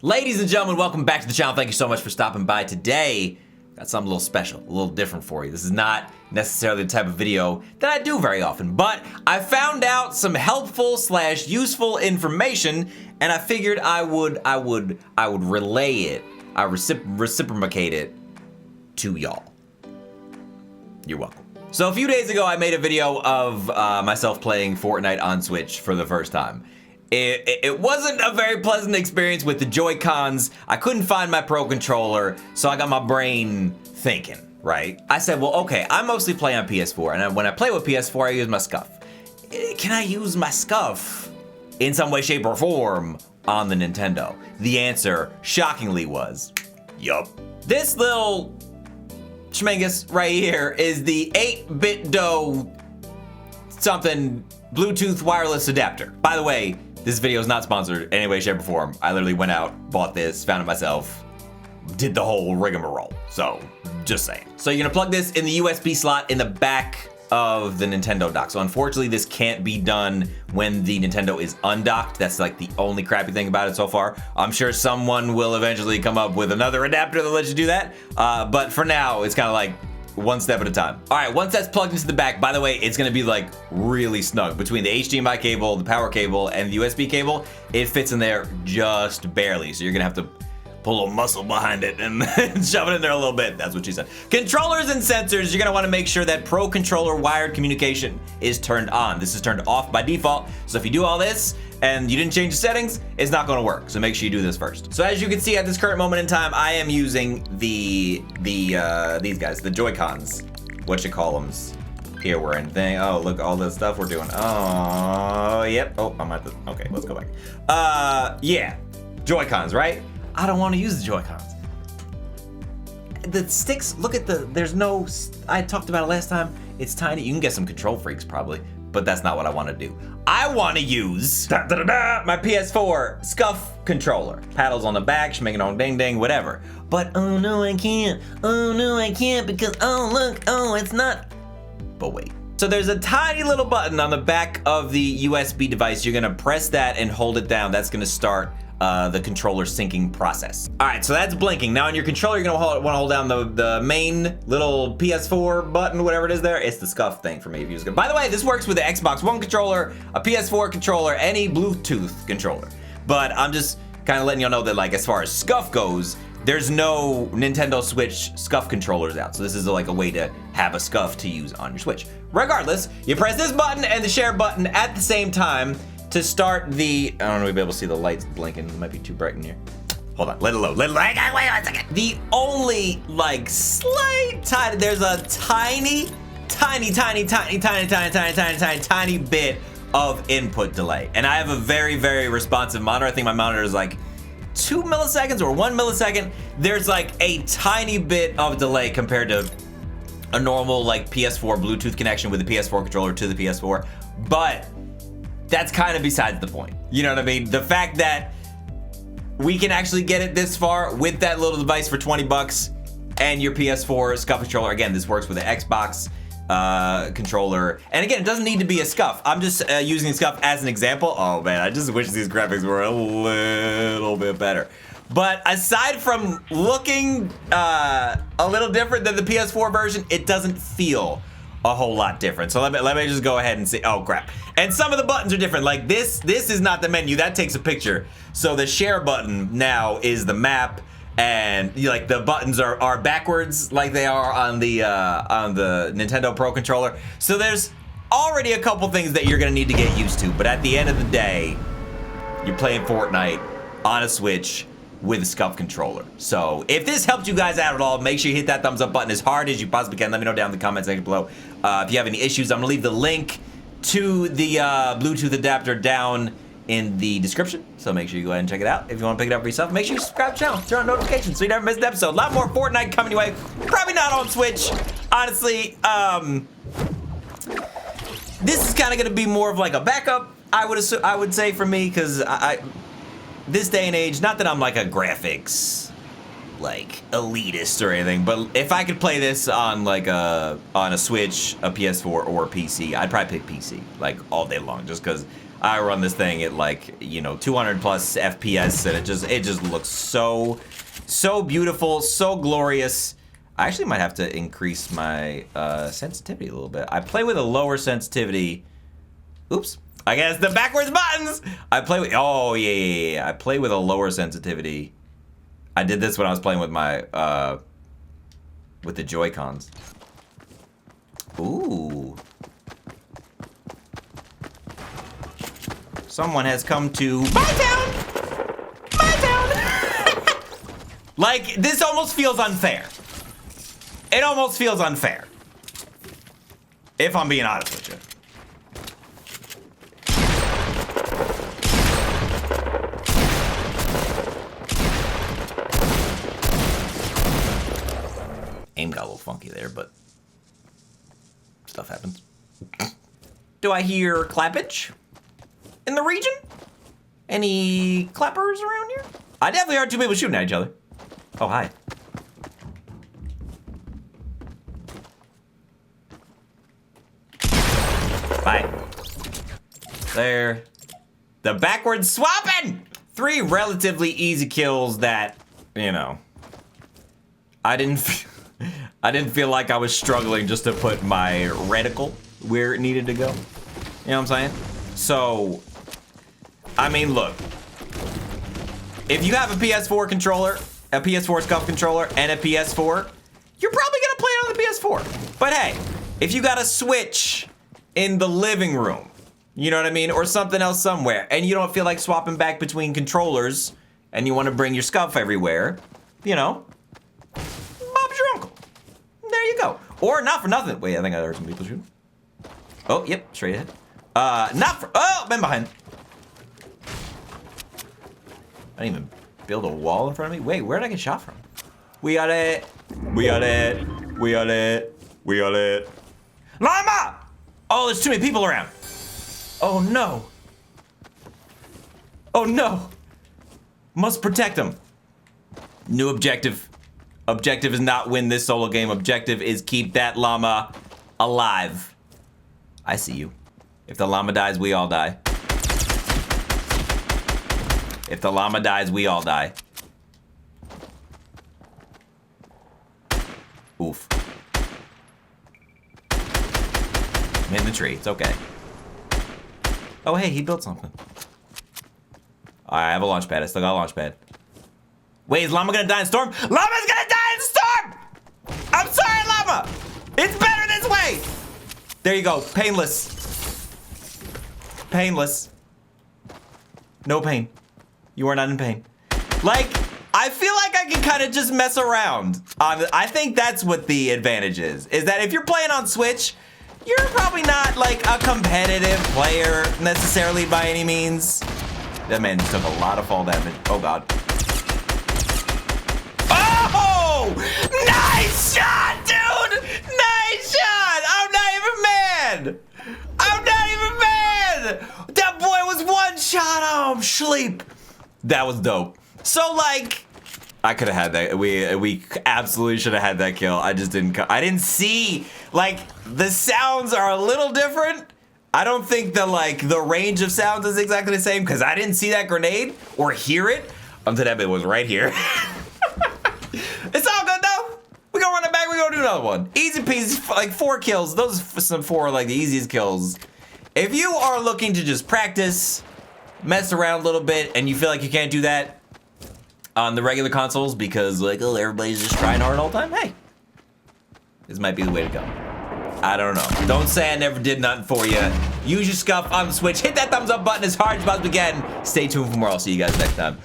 Ladies and gentlemen, welcome back to the channel. Thank you so much for stopping by. Today, got something a little special, a little different for you. This is not necessarily the type of video that I do very often, but I found out some helpful / useful information, and I figured I would relay it, I reciprocate it to y'all. You're welcome. So a few days ago, I made a video of myself playing Fortnite on Switch for the first time. It wasn't a very pleasant experience with the Joy-Cons. I couldn't find my Pro Controller, so I got my brain thinking, right? I said, well, okay, I mostly play on PS4, and when I play with PS4, I use my Scuf. Can I use my Scuf in some way, shape, or form on the Nintendo? The answer, shockingly, was, yup. This little schmingus right here is the 8-bit dough something Bluetooth wireless adapter. By the way, this video is not sponsored in any way, shape, or form. I literally went out, bought this, found it myself, did the whole rigmarole. So, just saying. So you're gonna plug this in the USB slot in the back of the Nintendo dock. So unfortunately, this can't be done when the Nintendo is undocked. That's like the only crappy thing about it so far. I'm sure someone will eventually come up with another adapter that lets you do that. But for now, it's kind of like one step at a time. All right, once that's plugged into the back, by the way, it's gonna be like really snug. Between the HDMI cable, the power cable, and the USB cable, it fits in there just barely. So you're gonna have to pull a little muscle behind it and shove it in there a little bit. That's what she said. Controllers and sensors, you're gonna wanna make sure that Pro Controller wired communication is turned on. This is turned off by default. So if you do all this and you didn't change the settings, it's not gonna work. So make sure you do this first. So as you can see at this current moment in time, I am using these guys, the Joy-Cons, whatchamacallums. Here we're in thing. Oh, look, all this stuff we're doing. Oh, yep. Oh, I'm at the, okay, let's go back. Yeah, Joy-Cons, right? I don't want to use the Joy-Cons. The sticks, look at there's no, I talked about it last time. It's tiny. You can get some control freaks probably, but that's not what I want to do. I want to use my PS4 Scuf Controller. Paddles on the back, schming it on ding ding, whatever. But oh no, I can't. Oh no, I can't because, oh look, oh, it's not. But wait. So there's a tiny little button on the back of the USB device. You're gonna press that and hold it down. That's gonna start the controller syncing process. All right, so that's blinking. Now on your controller, you're gonna want to hold down the main little PS4 button, whatever it is there. It's the Scuf thing for me if you use it. By the way, this works with the Xbox One controller, a PS4 controller, any Bluetooth controller. But I'm just kind of letting y'all know that, like, as far as Scuf goes, there's no Nintendo Switch Scuf controllers out. So this is like a way to have a Scuf to use on your Switch. Regardless, you press this button and the share button at the same time to start the, I don't know if you'll be able to see the lights blinking. It might be too bright in here. Hold on, let it load, wait 1 second. The only like slight tiny, there's a tiny bit of input delay. And I have a very, very responsive monitor. I think my monitor is like 2 milliseconds or 1 millisecond. There's like a tiny bit of delay compared to a normal like PS4 Bluetooth connection with the PS4 controller to the PS4. But that's kind of besides the point. You know what I mean? The fact that we can actually get it this far with that little device for 20 bucks and your PS4 Scuf controller. Again, this works with the Xbox controller. And again, it doesn't need to be a Scuf. I'm just using the Scuf as an example. Oh man, I just wish these graphics were a little bit better. But aside from looking a little different than the PS4 version, it doesn't feel a whole lot different. So let me just go ahead and see. Oh crap. And some of the buttons are different. Like this is not the menu, that takes a picture. So the share button now is the map, and like the buttons are backwards like they are on the Nintendo Pro Controller. So there's already a couple things that you're gonna need to get used to, but at the end of the day, you're playing Fortnite on a Switch with a Scuf controller. So if this helped you guys out at all, make sure you hit that thumbs up button as hard as you possibly can. Let me know down in the comment section below. If you have any issues, I'm gonna leave the link to the Bluetooth adapter down in the description. So make sure you go ahead and check it out. If you wanna pick it up for yourself, make sure you subscribe to the channel, turn on notifications so you never miss an episode. A lot more Fortnite coming your way. Probably not on Switch, honestly. This is kinda gonna be more of like a backup, I would say for me, because this day and age, not that I'm like a graphics like elitist or anything, but if I could play this on like on a Switch, a PS4, or a PC, I'd probably pick PC like all day long, just because I run this thing at like, you know, 200 plus FPS, and it just looks so beautiful, so glorious. I actually might have to increase my sensitivity a little bit. I play with a lower sensitivity. Oops. I guess the backwards buttons. I play with, oh yeah. I play with a lower sensitivity. I did this when I was playing with my, with the Joy-Cons. Ooh. Someone has come to my town! My town! Like, this almost feels unfair. It almost feels unfair. If I'm being honest with you. Aim got a little funky there, but stuff happens. Do I hear clappage in the region? Any clappers around here? I definitely heard two people shooting at each other. Oh, hi. Bye. There. The backwards swapping! 3 relatively easy kills that, you know, I didn't feel like I was struggling just to put my reticle where it needed to go. You know what I'm saying? So, I mean, look. If you have a PS4 controller, a PS4 Scuf controller, and a PS4, you're probably gonna play it on the PS4. But hey, if you got a Switch in the living room, you know what I mean? Or something else somewhere, and you don't feel like swapping back between controllers, and you wanna bring your Scuf everywhere, you know, Bob's your uncle. There you go. Or not for nothing. Wait, I think I heard some people shooting. Oh, yep, straight ahead. Not for, oh, been behind. I didn't even build a wall in front of me. Wait, where did I get shot from? We got it. We got it. We got it. We got it. Llama! Oh, there's too many people around. Oh no. Oh no. Must protect them. New objective. Objective is not win this solo game. Objective is keep that llama alive. I see you. If the llama dies, we all die. If the llama dies, we all die. Oof. I'm in the tree. It's okay. Oh, hey, he built something. I have a launch pad. I still got a launch pad. Wait, is llama gonna die in storm? Llama's gonna die in storm! I'm sorry, llama! It's better this way! There you go. Painless. Painless. No pain. You are not in pain. Like, I feel like I can kind of just mess around. I think that's what the advantage is that if you're playing on Switch, you're probably not like a competitive player necessarily by any means. That man just took a lot of fall damage. Oh God. Oh! Nice shot, dude! Nice shot! I'm not even mad! I'm not even mad! That boy was one shot on sleep. That was dope. So like, I could have had that. We absolutely should have had that kill. I just didn't. I didn't see. Like, the sounds are a little different. I don't think the range of sounds is exactly the same because I didn't see that grenade or hear it until that bit was right here. It's all good though. We gonna run it back. We gonna do another one. Easy peasy. Like 4 kills. Those are some 4 like the easiest kills. If you are looking to just practice, mess around a little bit, and you feel like you can't do that on the regular consoles because like, oh, everybody's just trying hard all the time, hey, this might be the way to go. I don't know. Don't say I never did nothing for you. Use your Scuf on the Switch. Hit that thumbs up button as hard as you possibly can. Stay tuned for more. I'll see you guys next time.